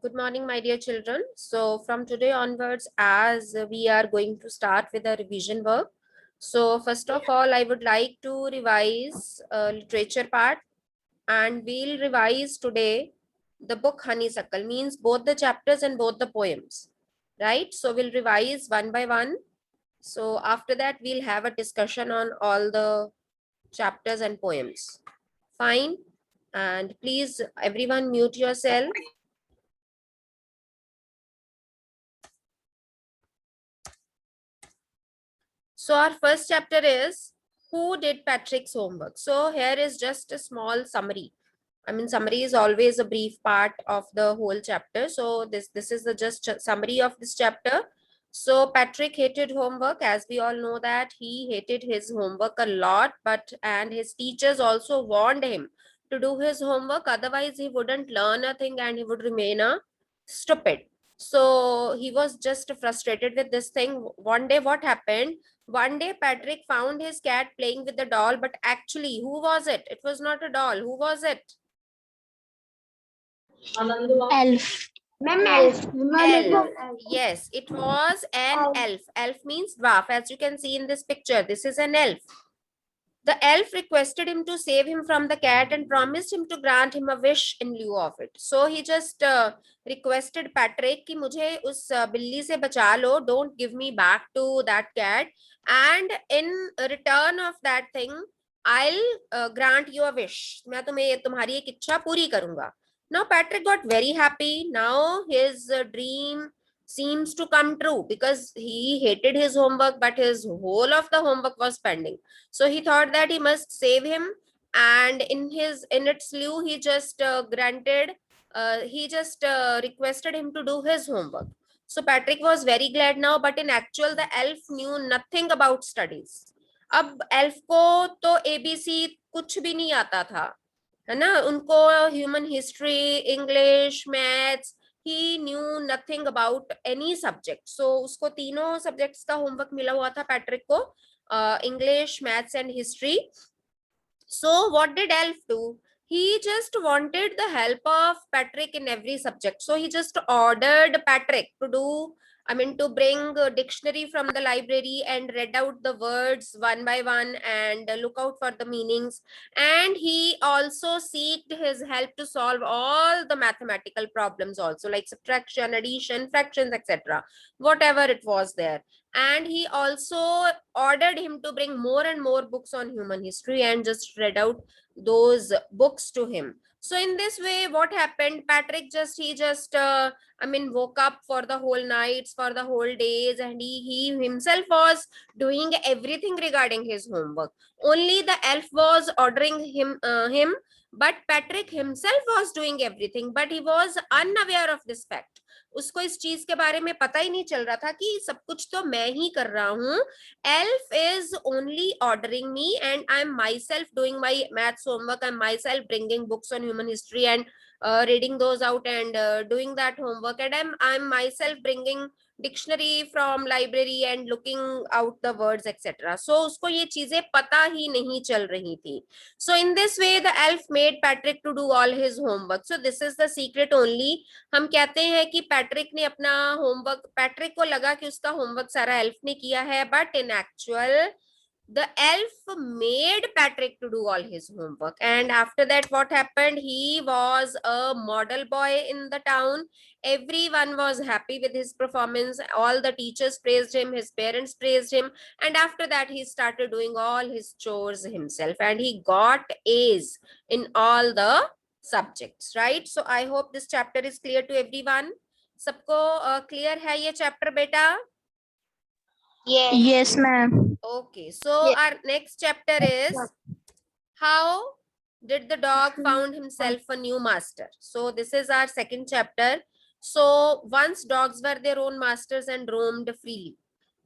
Good morning, my dear children. So from today onwards, as we are going to start with the revision work. So first of all, I would like to revise literature part, and we'll revise today the book Honeysuckle, means both the chapters and both the poems, right? So we'll revise one by one. So after that, we'll have a discussion on all the chapters and poems. Fine. And please, everyone mute yourself. So our first chapter is who did Patrick's homework. So here is just a small summary. I mean, summary is always a brief part of the whole chapter. So this is the just summary of this chapter. So Patrick hated homework, as we all know that he hated his homework a lot, and his teachers also warned him to do his homework, otherwise he wouldn't learn a thing and he would remain a stupid. So he was just frustrated with this thing. One day what happened? One day Patrick found his cat playing with the doll, but actually, who was it? It was not a doll. Who was it? Elf. Elf. Yes, it was an elf. Elf means dwarf. As you can see in this picture, this is an elf. The elf requested him to save him from the cat and promised him to grant him a wish in lieu of it. So he just requested Patrick कि मुझे उस बिल्ली से बचा लो, don't give me back to that cat, and in return of that thing I'll grant you a wish. मैं तुम्हें तुम्हारी एक इच्छा पूरी करूंगा. Now Patrick got very happy. Now his dream seems to come true because he hated his homework, but his whole of the homework was pending. So he thought that he must save him, and in its lieu, he just requested him to do his homework. So Patrick was very glad now, but in actual, the elf knew nothing about studies. अब elf को तो ABC कुछ भी नहीं आता था, है ना? उनको human history, English, maths, he knew nothing about any subject. So उसको तीनों सब्जेक्ट्स का होमवर्क मिला हुआ था पैट्रिक को, English, maths and history. So what did elf do? He just wanted the help of Patrick in every subject. So he just ordered Patrick to do, I mean, to bring a dictionary from the library and read out the words one by one and look out for the meanings. And he also sought his help to solve all the mathematical problems also, like subtraction, addition, fractions, etc. Whatever it was there. And he also ordered him to bring more and more books on human history and just read out those books to him. So in this way, what happened? Patrick he just I mean, woke up for the whole nights, for the whole days, and he himself was doing everything regarding his homework. Only the elf was ordering him, but Patrick himself was doing everything, but he was unaware of this fact. उसको इस चीज के बारे में पता ही नहीं चल रहा था कि सब कुछ तो मैं ही कर रहा हूँ. Elf is only ordering me, and I'm myself doing my maths homework. I'm myself bringing books on human history and reading those out and doing that homework. And I'm myself bringing dictionary from library and looking out the words, etc. So उसको ये चीजें पता ही नहीं चल रही थी. So in this way, the elf made Patrick to do all his homework. So this is the secret only. हम कहते हैं कि पैट्रिक ने अपना होमवर्क, पैट्रिक को लगा कि उसका होमवर्क सारा एल्फ ने किया है, but in actual the elf made Patrick to do all his homework. And after that, what happened? He was a model boy in the town. Everyone was happy with his performance. All the teachers praised him, his parents praised him, and after that he started doing all his chores himself, and he got A's in all the subjects, right? So I hope this chapter is clear to everyone. सबको clear है ये chapter बेटा? Yes, ma'am. Okay, so our next chapter is how did the dog found himself a new master. So this is our second chapter. So once dogs were their own masters and roamed freely.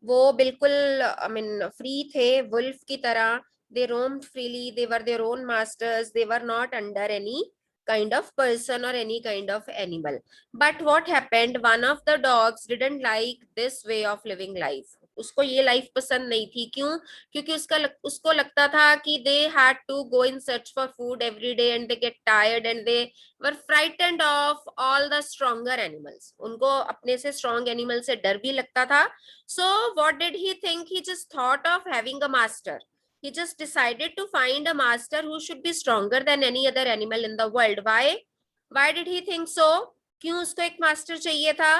वो बिल्कुल I mean free थे, wolf की तरह. They roamed freely. They were their own masters. They were not under any kind of person or any kind of animal. But what happened? One of the dogs didn't like this way of living life. उसको ये life पसंद नहीं थी। क्यों? क्योंकि उसको लगता था कि they had to go in search for food every day and they get tired and they were frightened of all the stronger animals. उनको अपने से स्ट्रॉन्ग एनिमल से डर भी लगता था। So what did he think? He just thought of having a master. He just decided to find a master who should be stronger than any other animal in the world. Why did he think so? क्यों उसको एक master चाहिए था?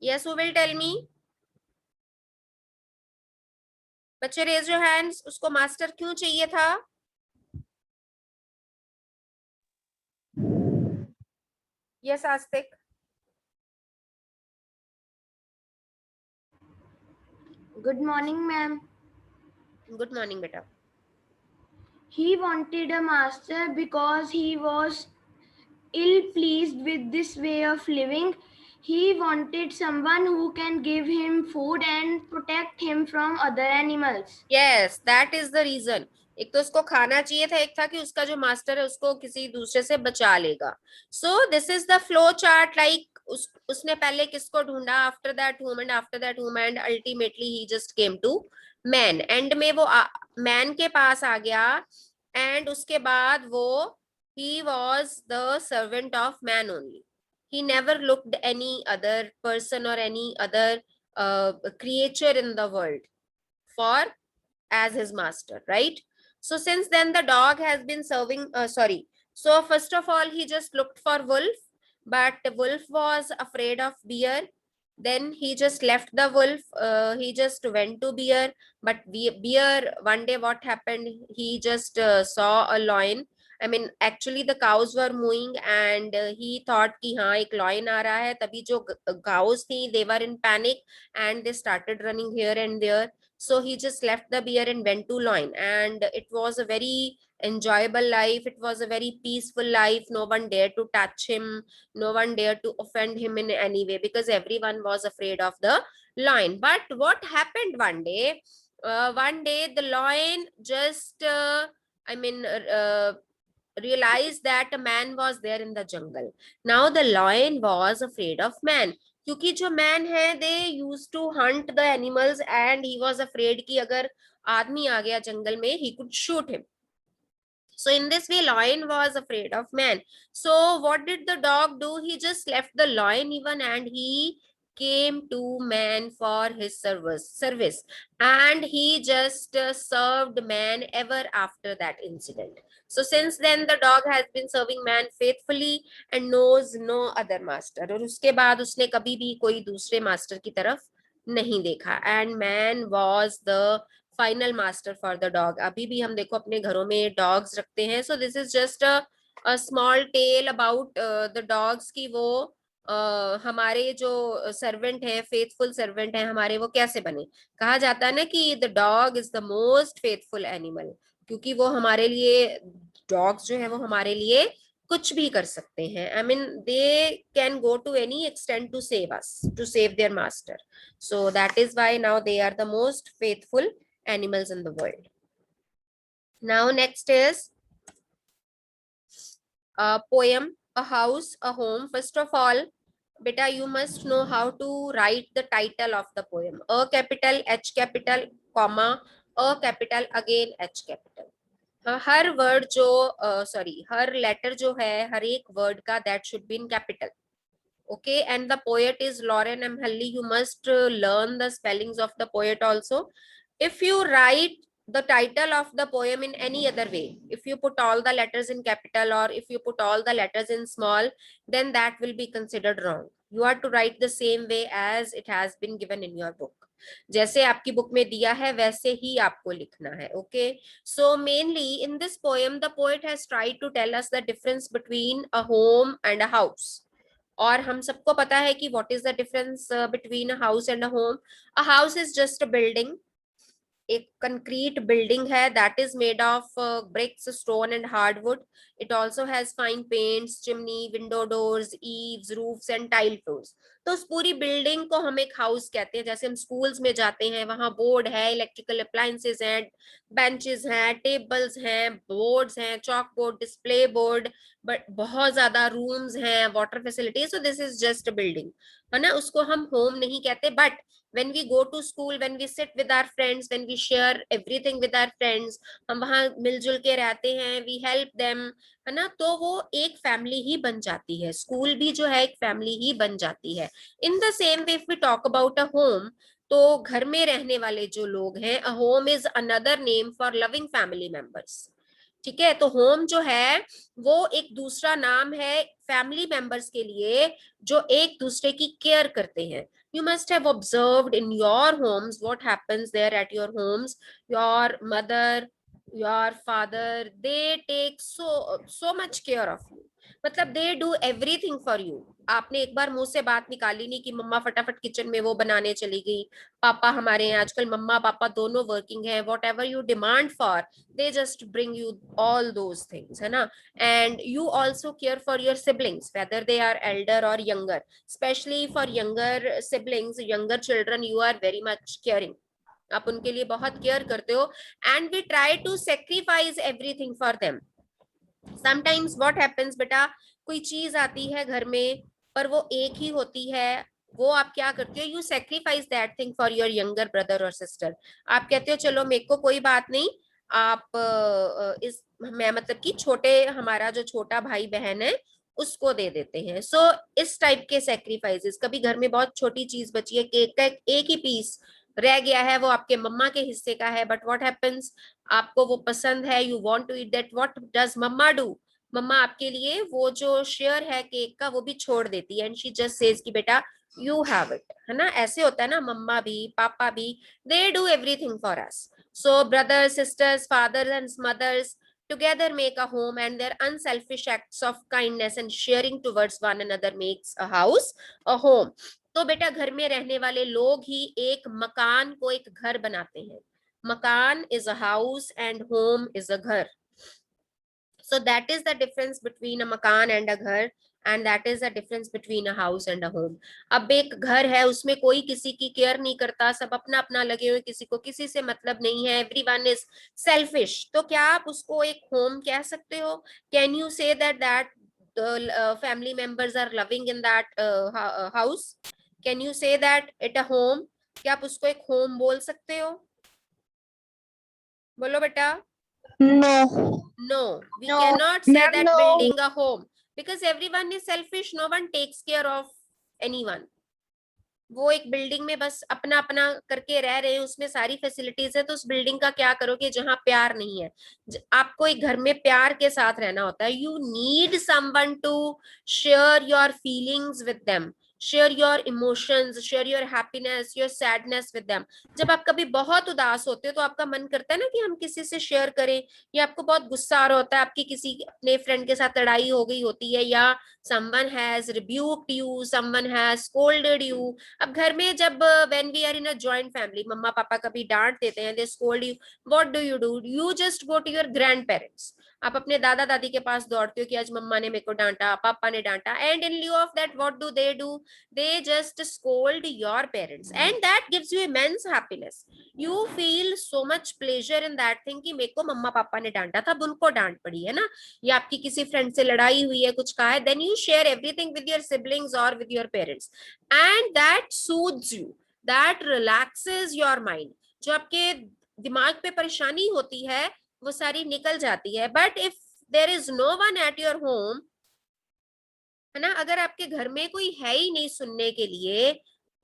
Yes, who will tell me? बच्चे raise your hands. उसको master क्यों चाहिए था? यस आस्तिक. Good morning, ma'am. Good morning बेटा. He wanted a master because he was ill pleased with this way of living. He wanted someone who can give him food and protect him from other animals. Yes, that is the reason. एक तो उसको खाना चाहिए था, एक था कि उसका जो मास्टर है उसको किसी दूसरे से बचा लेगा. सो this is the flow chart. Like उसने पहले किसको ढूंढा? After that whom and after that whom and ultimately he just came to man. And में वो मैन के पास आ गया एंड उसके बाद वो he was the servant of man only. He never looked any other person or any other creature in the world for as his master, right? So since then the dog has been serving sorry, so first of all he just looked for wolf, but wolf was afraid of bear. Then he just left the wolf, he just went to bear. But bear, one day what happened, he just saw a lion. I mean actually the cows were mooing and he thought कि हाँ एक lion आ रहा है. तभी जो cows थी, they were in panic and they started running here and there. So he just left the bear and went to lion, and it was a very enjoyable life. It was a very peaceful life. No one dared to touch him, no one dared to offend him in any way because everyone was afraid of the lion. But what happened one day? One day the lion just I mean realized that a man was there in the jungle. Now the lion was afraid of man, क्योंकि जो man है they use to hunt the animals and he was afraid कि अगर आदमी आ गया जंगल में he could shoot him. So in this way lion was afraid of man. So what did the dog do? He just left the lion even and he came to man for his service, and he just served man ever after that incident. So since then the dog has been serving man faithfully and knows no other master. और उसके बाद उसने कभी भी कोई दूसरे master की तरफ नहीं देखा. And man was the final master for the dog. अभी भी हम देखो अपने घरों में डॉग्स रखते हैं. सो this is just a small tell about the dogs की वो हमारे जो सर्वेंट है, फेथफुल सर्वेंट है हमारे, वो कैसे बने. कहा जाता है ना कि the dog is the most faithful animal, क्योंकि वो हमारे लिए, डॉग्स जो है वो हमारे लिए कुछ भी कर सकते हैं. I mean they can go to any extent to save us, to save their master. So that is why now they are the most faithful animals in the world. Now next is a poem, a house, a home. First of all, beta, you must know how to write the title of the poem. A capital, H capital, comma, A capital, again H capital. Her word जो हर letter जो है हर एक word का, that should be in capital. Okay, and the poet is Lauren M. Halli. You must learn the spellings of the poet also. If you write the title of the poem in any other way, if you put all the letters in capital or if you put all the letters in small, then that will be considered wrong. You are to write the same way as it has been given in your book. जैसे आपकी book में दिया है वैसे ही आपको लिखना है. Okay, so mainly in this poem the poet has tried to tell us the difference between a home and a house. और हम सबको पता है कि what is the difference between a house and a home. A house is just a building. एक concrete building है, that is made of BRICS, stone and hardwood. It also has fine paints, chimney, window doors, eaves, roofs and tile floors. तो उस पूरी building को हम एक house कहते हैं। जैसे हम स्कूल्स में जाते हैं, वहां बोर्ड है, इलेक्ट्रिकल अप्लायंसेस हैं, बेंचेस हैं, टेबल्स हैं, बोर्ड्स हैं, chalk board, display board, but बहुत ज्यादा रूम्स हैं, water facility. So this is just a building, है ना। उसको हम होम नहीं कहते। But when we go to school, when we sit with our friends, when we share everything with our friends, हम वहां मिलजुल के रहते हैं, we help them, है ना, तो वो एक फैमिली ही बन जाती है। स्कूल भी जो है एक फैमिली ही बन जाती है। In the same way if we talk about a home, तो घर में रहने वाले जो लोग हैं, a home is another name for loving family members. ठीक है, तो होम जो है वो एक दूसरा नाम है फैमिली मेंबर्स के लिए जो एक दूसरे की केयर करते हैं। You must have observed in your homes what happens there at your homes. Your mother, your father, they take so much care of you. मतलब दे डू एवरीथिंग फॉर यू। आपने एक बार मुंह से बात निकाली नहीं कि मम्मा फटाफट किचन में वो बनाने चली गई। पापा हमारे हैं आजकल, मम्मा पापा दोनों वर्किंग है, what ever you demand for they just bring you all those things, है ना। and you also care for your siblings whether they are elder or younger, especially for younger siblings, younger children, you are very much caring, आप उनके लिए बहुत care करते हो। and we try to sacrifice everything for them. Sometimes what happens बेटा, कोई चीज आती है घर में पर वो एक ही होती है, वो आप क्या करते हो, you sacrifice that thing for your younger brother और सिस्टर। आप कहते हो चलो मेरे को कोई बात नहीं, आप इस मैं मतलब कि छोटे हमारा जो छोटा भाई बहन है उसको दे देते हैं। सो इस टाइप के सेक्रीफाइसेस। कभी घर में बहुत छोटी चीज बची है, केक का एक ही पीस रह गया है, वो आपके मम्मा के हिस्से का है, बट व्हाट हैपेंस, आपको वो पसंद है, you want to eat that, what does mama do, मम्मा आपके लिए वो जो शेयर है केक का वो भी छोड़ देती है, एंड शी जस्ट सेज कि बेटा यू हैव इट, है ना। ऐसे होता है ना, मम्मा भी पापा भी, they do everything for us. So brothers sisters fathers and mothers together make a home, and their unselfish acts of kindness and sharing towards one another makes a house a home. तो बेटा घर में रहने वाले लोग ही एक मकान को एक घर बनाते हैं। मकान is a house and home is a घर। So that is the difference between a मकान and a घर, and that is the difference between a house and a home. अब एक घर है उसमें कोई किसी की केयर नहीं करता, सब अपना अपना लगे हुए, किसी को किसी से मतलब नहीं है, everyone is selfish, तो क्या आप उसको एक होम कह सकते हो? Can you say that the family members are loving in that house? Can you say that it a home? क्या आप उसको एक होम बोल सकते हो? बोलो बेटा। No. No, we No. cannot say Ma'am, that no. building a home, because everyone is selfish, no one takes care of anyone. वो एक बिल्डिंग में बस अपना अपना करके रह रहे हैं, उसमें सारी फैसिलिटीज है, तो उस बिल्डिंग का क्या करोगे जहां प्यार नहीं है। आपको एक घर में प्यार के साथ रहना होता है। You need someone to share your feelings with them, share your emotions, share your happiness, your sadness with them. जब आप कभी बहुत उदास होते हो तो आपका मन करता है ना कि हम किसी से शेयर करें, या आपको बहुत गुस्सा आ रहा होता है, आपकी किसी अपने फ्रेंड के साथ लड़ाई हो गई होती है, या someone has rebuked you, someone has scolded you। अब घर में जब when we are in a joint family, मम्मा पापा कभी डांट देते हैं, they scold you, what do? You just go to your grandparents। आप अपने दादा दादी के पास दौड़ते हो कि आज मम्मा ने मेरे को डांटा, पापा ने डांटा, and in lieu of that what do? They just scold your parents, and that gives you immense happiness। You feel so much pleasure in that thing कि मेरे को मम्मा पापा ने डांटा था, अब उनको डांट पड़ी है ना, या आपकी किसी फ्रेंड से लड़ाई हुई है, कुछ कहा है, then you share everything with your siblings or with your parents, and that soothes you, that relaxes your mind। जो आपके दिमाग पे परेशानी होती है वो सारी निकल जाती है। But if there is no one at your home, है ना, अगर आपके घर में कोई है ही नहीं सुनने के लिए,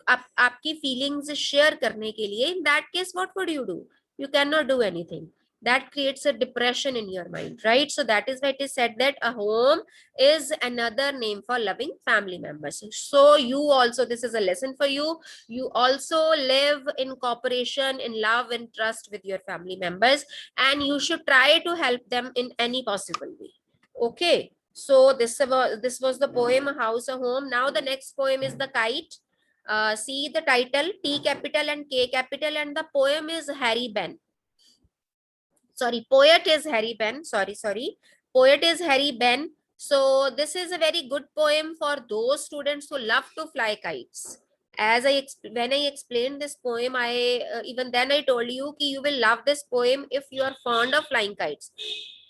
आपकी फीलिंग्स शेयर करने के लिए, in that case what would you do? You can not do anything. That creates a depression in your mind, right? So that is why it is said that a home is another name for loving family members. So you also, this is a lesson for you, you also live in cooperation, in love and trust with your family members, and you should try to help them in any possible way. Okay, so this was the poem House a Home. Now the next poem is The Kite. See the title, T capital and K capital, and the poem is Harry Ben. Sorry, poet is Harry Ben. Sorry. Poet is Harry Ben. So this is a very good poem for those students who love to fly kites. As when I explained this poem, I even then I told you ki you will love this poem if you are fond of flying kites.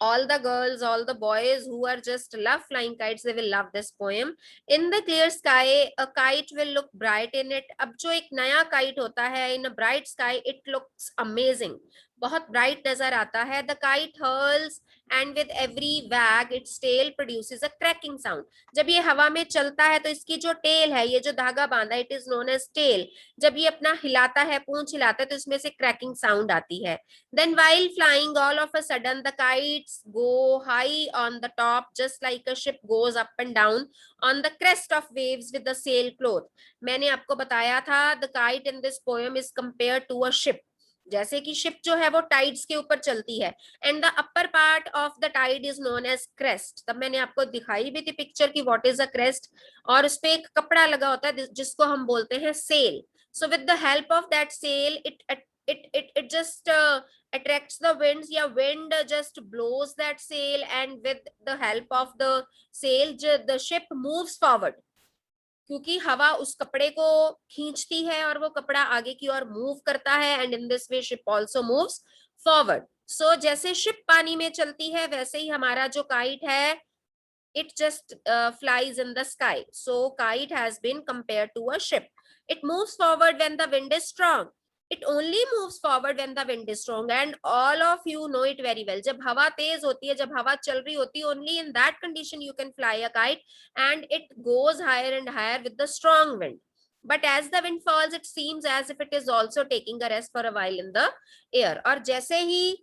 All the girls, all the boys who are just love flying kites, they will love this poem. In the clear sky, a kite will look bright in it. अब जो एक नया kite होता है in a bright sky, it looks amazing, बहुत bright नजर आता है. The kite hurls and with every wag its tail produces a cracking sound. जब ये हवा में चलता है तो इसकी जो टेल है, ये जो धागा बांधा है, it is known as tail. जब ये अपना हिलाता है, पूंछ हिलाता है, तो इसमें से cracking sound आती है. Then while flying, all of a sudden the kites go high on the top, just like a ship goes up and down on the crest of waves with the sail cloth. मैंने आपको बताया था the kite in this poem is compared to a ship. जैसे कि ship जो है वो tides के ऊपर चलती है, and the upper part of the tide is known as crest. तब मैंने आपको दिखाई भी थी पिक्चर की व्हाट इज अ क्रेस्ट, और उस पे एक कपड़ा लगा होता है जिसको हम बोलते हैं sail. So with the help of that sail it just attracts the winds, या wind just blows that sail, and with the help of the sail the ship moves forward. क्योंकि हवा उस कपड़े को खींचती है और वो कपड़ा आगे की ओर मूव करता है, and in this way ship also moves forward. So जैसे शिप पानी में चलती है, वैसे ही हमारा जो काइट है, it just flies in the sky. So kite has been compared to a ship. It moves forward when the wind is strong. It only moves forward when the wind is strong, and all of you know it very well. जब हवा तेज होती है, जब हवा चल रही होती है, only in that condition you can fly a kite, and it goes higher and higher with the strong wind. But as the wind falls, it seems as if it is also taking a rest for a while in the air. और जैसे ही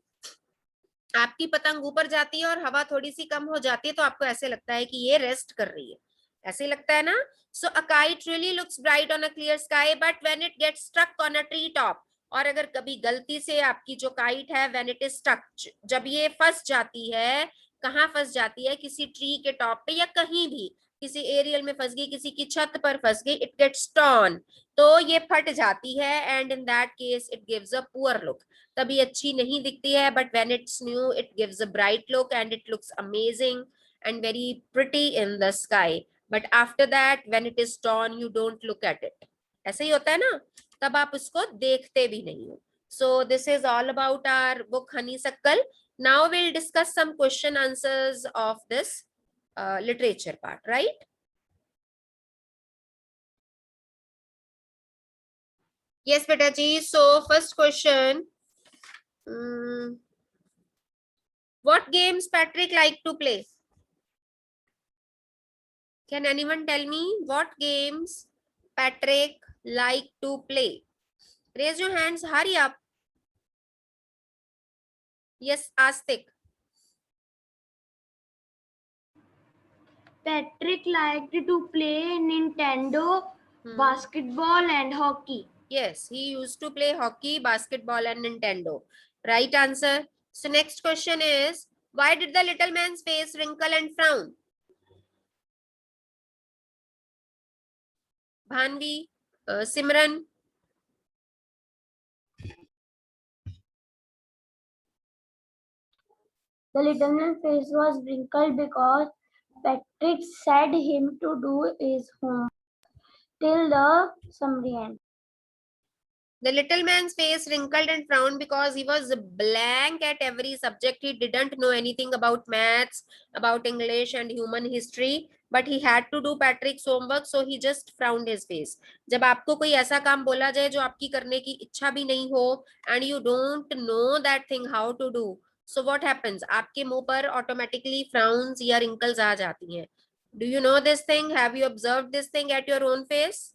आपकी पतंग ऊपर जाती है और हवा थोड़ी सी कम हो जाती है, तो आपको ऐसे लगता है कि ये रेस्ट कर रही है, ऐसे लगता है ना. So a kite really looks bright on a clear sky, but when it gets stuck on a treetop, और अगर कभी गलती से आपकी जो काइट है, व्हेन इट इज स्टक, जब ये फंस जाती है, कहाँ फंस जाती है, किसी ट्री के टॉप पे या कहीं भी, किसी एरियल में फंस गई, किसी की छत पर फंस गई, इट गेट्स टॉर्न, तो ये फट जाती है, and in that case it gives a poor look. तभी अच्छी नहीं दिखती है, but when it's knew it gives a bright look and it looks amazing and very pretty in the sky. But after that when it is torn you don't look at it. ऐसे ही होता है ना, तब आप उसको देखते भी नहीं हो. So this is all about our book Honeysuckle. Now will discuss some question answers of this literature part, right? Yes, beta ji. So first question, what games Patrick like to play? Can anyone tell me what games Patrick like to play? Raise your hands, hurry up. Yes, Astik. Patrick liked to play Nintendo, basketball, and hockey. Yes, he used to play hockey, basketball, and Nintendo. Right answer. So next question is, why did the little man's face wrinkle and frown? Bhanvi, Simran. The little man's face was wrinkled because Patrick said him to do his homework till the summary end. The little man's face wrinkled and frowned because he was blank at every subject. He didn't know anything about maths, about English and human history, but he had to do Patrick's homework, so he just frowned his face. जब आपको कोई ऐसा काम बोला जाए जो आपकी करने की इच्छा भी नहीं हो, and you don't know that thing how to do, so what happens? आपके मुंह पर automatically frowns या wrinkles आ जाती हैं. Do you know this thing? Have you observed this thing at your own face?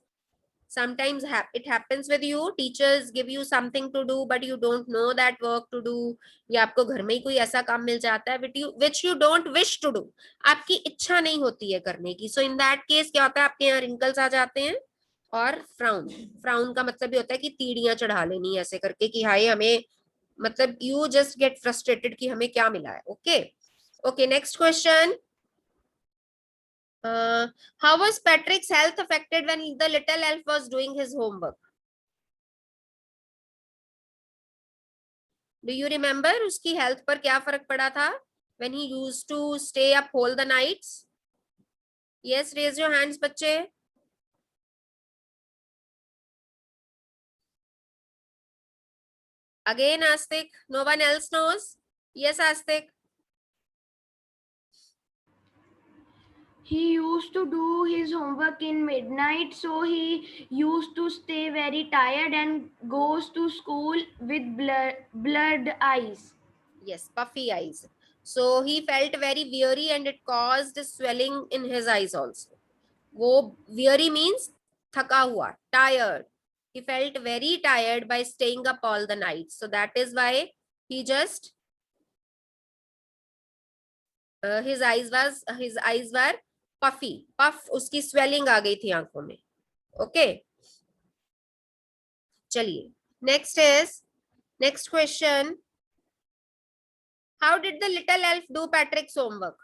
Sometimes it happens with you. Teachers give you something to do, but you don't know that work to do. या आपको घर में ही कोई ऐसा काम मिल जाता है which you don't wish to do. आपकी इच्छा नहीं होती है करने की. So in that case क्या होता है, आपके यहाँ wrinkles आ जाते हैं. और फ्राउन का मतलब ये होता है कि तीड़ियां चढ़ा लेनी ऐसे करके कि हाय हमें, मतलब you just get frustrated कि हमें क्या मिला है. Okay, next question. How was Patrick's health affected when the little elf was doing his homework? Do you remember उसकी हेल्थ पर क्या फर्क पड़ा था? when he used to stay up whole the nights? Yes, raise your hands, बच्चे. Again, Astik. No one else knows. Yes, Astik. He used to do his homework in midnight, so he used to stay very tired and goes to school with blurred eyes. Yes, puffy eyes. So he felt very weary and it caused swelling in his eyes also. वो weary means थका हुआ, tired. He felt very tired by staying up all the night. So that is why he just his eyes were puffy. Puff उसकी swelling आ गई थी आंखों में. Okay. चलिए. Next question. How did the little elf do Patrick's homework?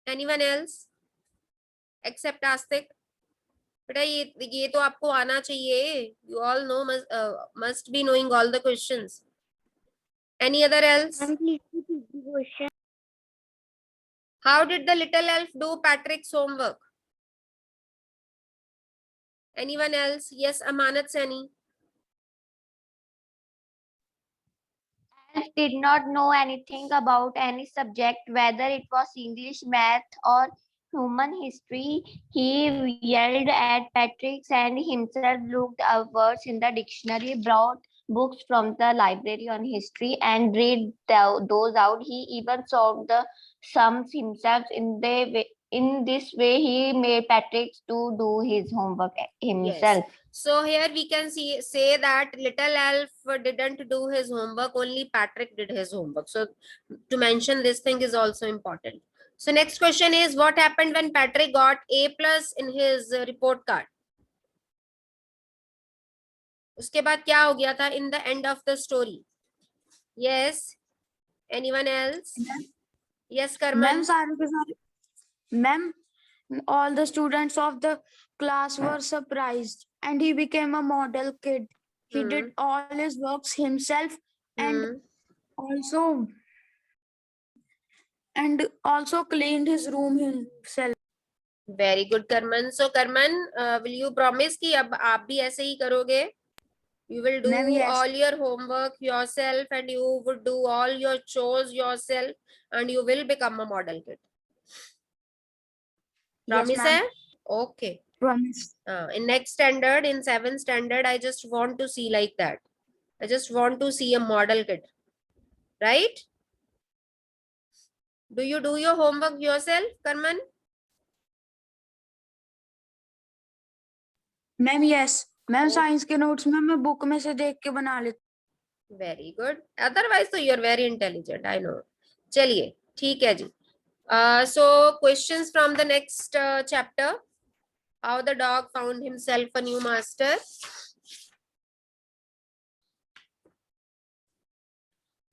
Anyone else except Astik? बेटा ये तो आपको आना चाहिए. You all know must be knowing all the questions. Any other else? How did the little elf do Patrick's homework? Anyone else? Yes, Amanat Sani. Elf did not know anything about any subject, whether it was English, math, or human history. He yelled at Patrick and himself looked up words in the dictionary, brought books from the library on history, and read those out. He even solved the sums himself. In this way, he made Patrick to do his homework himself. Yes. So here we can say that little elf didn't do his homework, only Patrick did his homework. So to mention this thing is also important. So next question is, what happened when Patrick got A+ in his report card? उसके बाद क्या हो गया था in the end of the story? Yes. Anyone else? Yes, Karman. Ma'am, all the students of the class were surprised and he became a model kid. He did all his works himself and also cleaned his room himself. Very good, Karman. So Karman, will you promise कि अब आप भी ऐसे ही करोगे? You will do Yes. all your homework yourself and you would do all your chores yourself and you will become a model kid. Promise Yes, ma'am. hai? Okay. Promise. In next standard, in 7th standard, I just want to see like that. I just want to see a model kid. Right? Do you do your homework yourself, Karman? Ma'am yes ma'am science के notes में मैं book में से देख के बना लेती. Very good. Otherwise, so you are very intelligent. I know. चलिए, ठीक है जी. So questions from the next chapter. How the dog found himself a new master.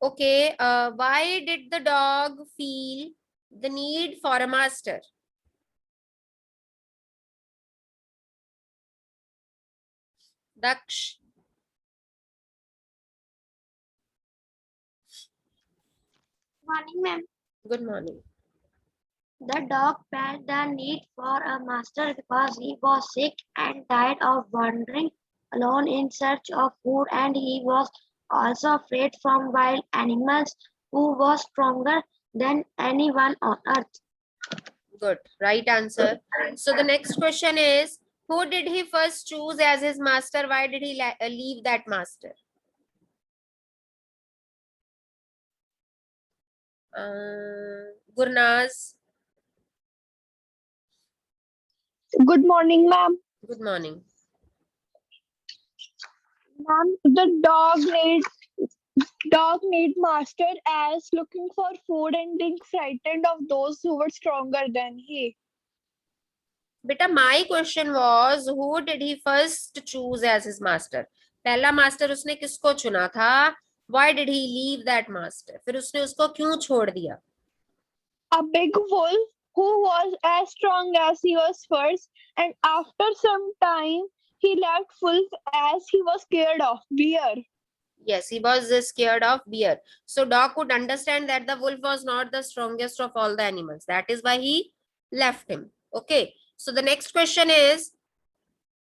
Okay. Why did the dog feel the need for a master? Daksh. Morning, ma'am. Good morning. The dog felt the need for a master because he was sick and tired of wandering alone in search of food, and he was also afraid from wild animals who was stronger than anyone on earth. Good. Right answer. So the next question is, who did he first choose as his master? Why did he leave that master? Gurnaz. Good morning, ma'am. Good morning. Ma'am, the dog need master as looking for food and being frightened of those who were stronger than he. Beta, my question was, who did he first choose as his master? पहला master उसने किसको चुना था? Why did he leave that master? फिर उसने उसको क्यों छोड़ दिया? A big wolf who was as strong as he was first, and after some time he left wolf as he was scared of bear. Yes, he was scared of bear. So dog could understand that the wolf was not the strongest of all the animals. That is why he left him. Okay. So the next question is,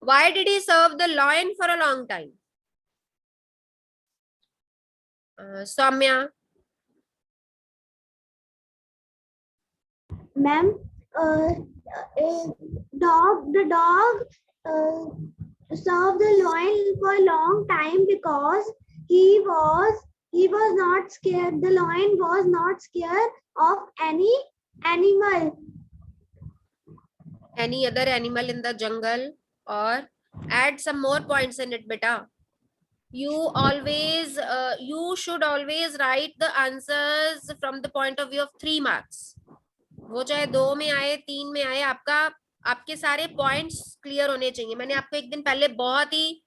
why did he serve the lion for a long time? Soumya. Ma'am, the dog served the lion for a long time because he was not scared. The lion was not scared of any animal. Any other animal in the jungle? Or add some more points in it, beta. You should always write the answers from the point of view of 3 marks. वो चाहे 2 में आए, 3 में आए, आपके सारे points clear होने चाहिए. मैंने आपको एक दिन पहले बहुत ही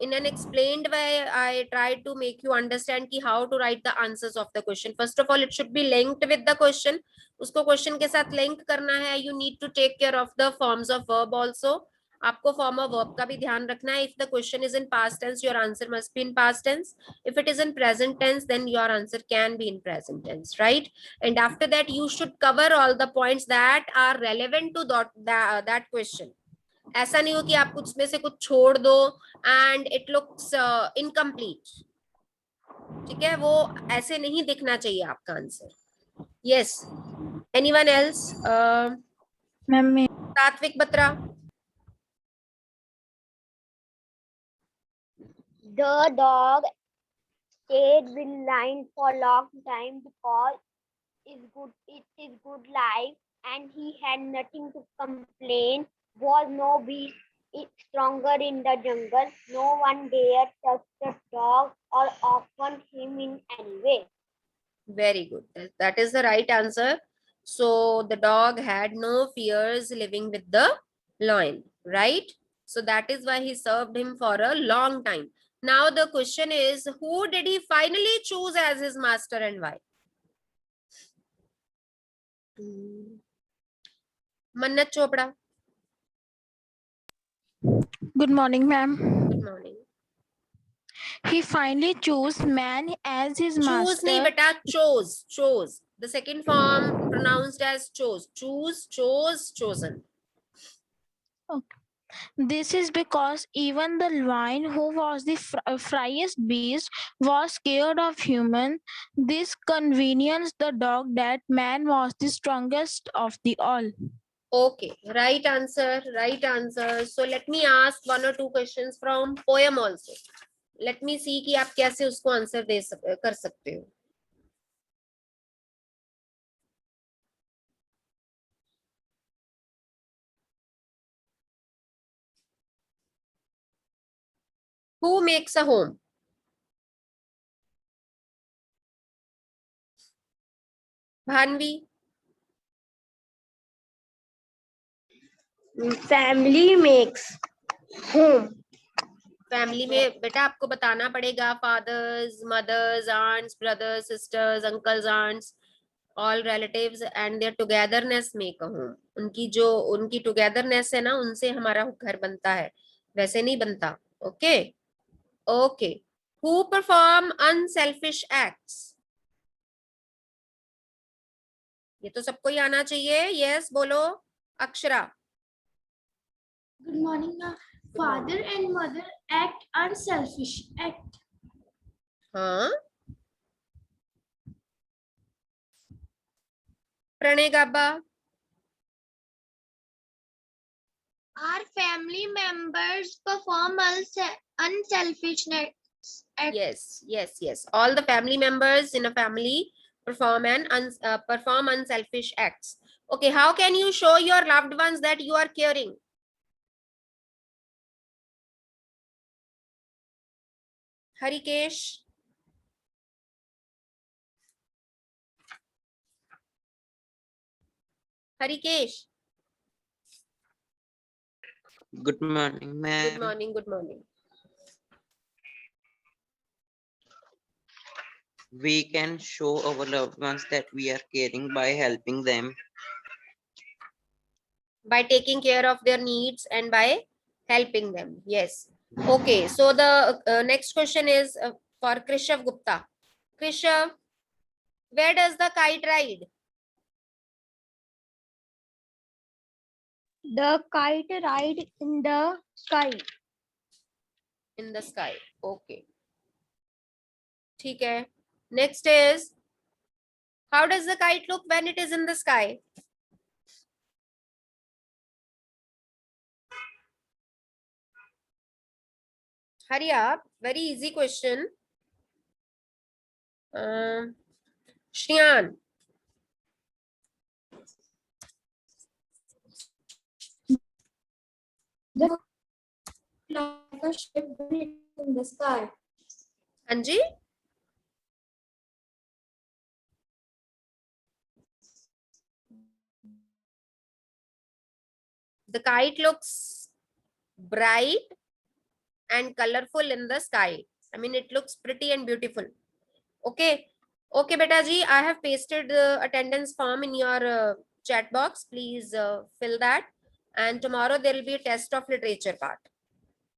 in an explained way I tried to make you understand कि how to write the answers of the question. First of all, it should be linked with the question. उसको क्वेश्चन के साथ लिंक करना है. You need to take care of the forms of verb also. आपको form of verb का भी ध्यान रखना है. If the question is in past tense, your answer must be in past tense. If it is in present tense, then your answer can be in present tense, right? And after that, you should cover all the points that are relevant to that question. ऐसा नहीं हो कि आप कुछ में से कुछ छोड़ दो and it looks incomplete. ठीक है, वो ऐसे नहीं दिखना चाहिए आपका answer. Yes. Anyone else? Ma'am सात्विक Batra. The dog stayed with lion for a long time because it is good life and he had nothing to complain. Was no beast stronger in the jungle. No one dared touch the dog or offend him in any way. Very good. That is the right answer. So the dog had no fears living with the lion, right? So that is why he served him for a long time. Now the question is, who did he finally choose as his master and why? Mannat Chopra. good morning, ma'am. Good morning. He finally chose man as his Choose master. nahi beta, chose. The second form pronounced as chose. Choose, chose, chosen. This is because even the lion, who was the friest beast, was scared of human. This convenienced the dog that man was the strongest of the all. Okay, right answer. So let me ask 1 or 2 questions from poem also. Let me see कि आप कैसे उसको answer कर सकते हो. Who makes a home? Bhanvi. Family makes home. Family में बेटा आपको बताना पड़ेगा. Fathers, mothers, aunts, brothers, sisters, uncles, aunts, all relatives and their togetherness make a home. उनकी टुगेदरनेस है ना, उनसे हमारा घर बनता है, वैसे नहीं बनता. Okay. Who perform unselfish acts? ये तो सबको ही आना चाहिए. यस बोलो. Akshara. Good morning, ma'am. Father and mother act unselfish act. हाँ. प्रणय गाबा. Our family members perform unselfishness. Yes. All the family members in a family perform unselfish acts. Okay, how can you show your loved ones that you are caring? Harikesh. Good morning, ma'am. Good morning. We can show our loved ones that we are caring by helping them. By taking care of their needs and by Helping them, yes. Okay, so the next question is for Krishav Gupta. Krishav, where does the kite ride? The kite ride in the sky. In the sky. Okay. ठीक है. Next is, how does the kite look when it is in the sky? Hurry up. Very easy question. Shriyan. Like a ship in the sky. Anji? The kite looks bright and colorful in the sky. I mean, it looks pretty and beautiful. Okay. Okay, beta ji, I have pasted the attendance form in your chat box. Please fill that. And tomorrow there will be a test of literature part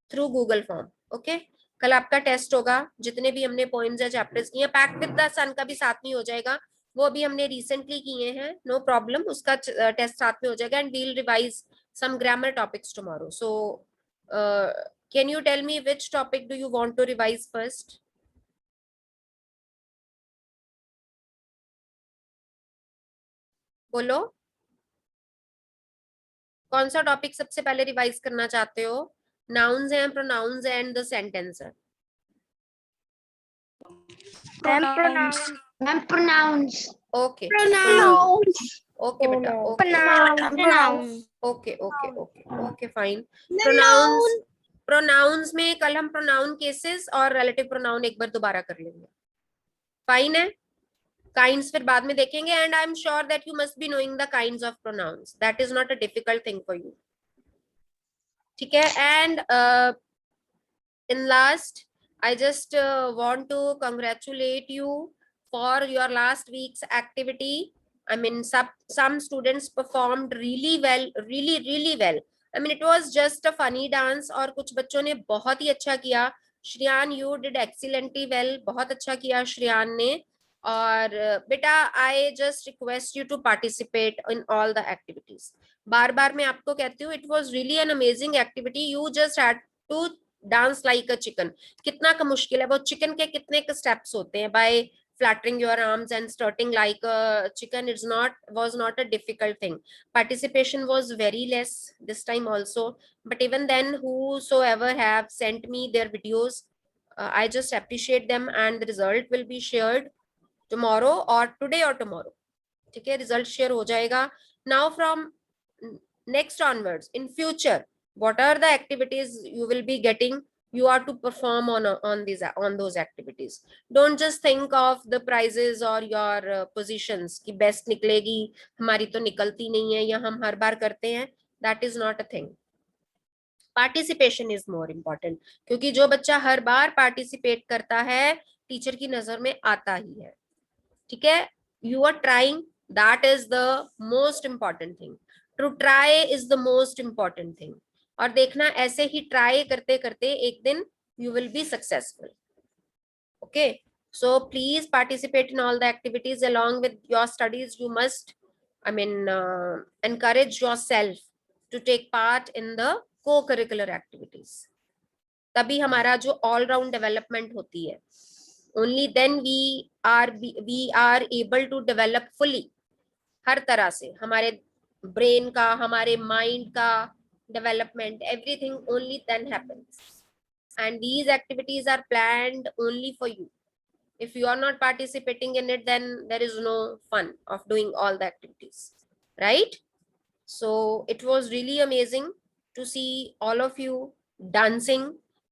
through Google form. Okay. कल आपका test होगा. जितने भी हमने poems या chapters किए, pact with the सन का भी साथ में हो जाएगा. वो भी हमने रिसेंटली किए हैं. नो प्रॉब्लम, उसका टेस्ट साथ में हो जाएगा. And we'll revise some grammar topics tomorrow. So can you tell me which topic do you want to revise first? बोलो, कौन सा टॉपिक सबसे पहले रिवाइज करना चाहते हो? नाउन्स हैं, प्रोनाउंस एंड द सेंटेंस है. Pronouns. Okay. Okay beta. Okay fine. Pronouns में कल हम pronoun cases और relative pronoun एक बार दोबारा कर लेंगे. Fine है. Kinds फिर बाद में देखेंगे. And I'm sure that you must be knowing the kinds of pronouns. That is not a difficult thing for you. ठीक है. And in last, I just want to congratulate you for your last week's activity. I mean, some students performed really well, really well. I mean, it was just a funny dance और कुछ बच्चों ने बहुत ही अच्छा किया. Shriyan, you did excellently well. बहुत अच्छा किया श्रेयान ने. और बेटा, I just request you to participate in all the activities. बार बार मैं आपको कहती हूँ, it was really an amazing activity. You just had to dance like a chicken. कितना का मुश्किल है वो. चिकन के कितने के स्टेप्स होते हैं? By flattering your arms and strutting like a chicken, was not a difficult thing. Participation was very less this time also, but even then, whosoever have sent me their videos, I just appreciate them, and the result will be shared tomorrow or today or tomorrow. ठीक है, result share हो जाएगा. Now from next onwards, in future, what are the activities you will be getting? You are to perform on those activities. Don't just think of the prizes or your positions कि best निकलेगी, हमारी तो निकलती नहीं है या हम हर बार करते हैं. That is not a thing. Participation is more important, क्योंकि जो बच्चा हर बार participate करता है, टीचर की नजर में आता ही है. ठीक है. You are trying. That is the most important thing. To try is the most important thing. और देखना, ऐसे ही ट्राई करते करते एक दिन you will be successful. Okay. So please participate in all the activities along with your studies. You must, encourage yourself to take part in the co-curricular activities. तभी हमारा जो all round development होती है. Only then we are able to develop fully. हर तरह से हमारे brain का, हमारे mind का development, everything only then happens. And these activities are planned only for you. If you are not participating in it, then there is no fun of doing all the activities, right? So it was really amazing to see all of you dancing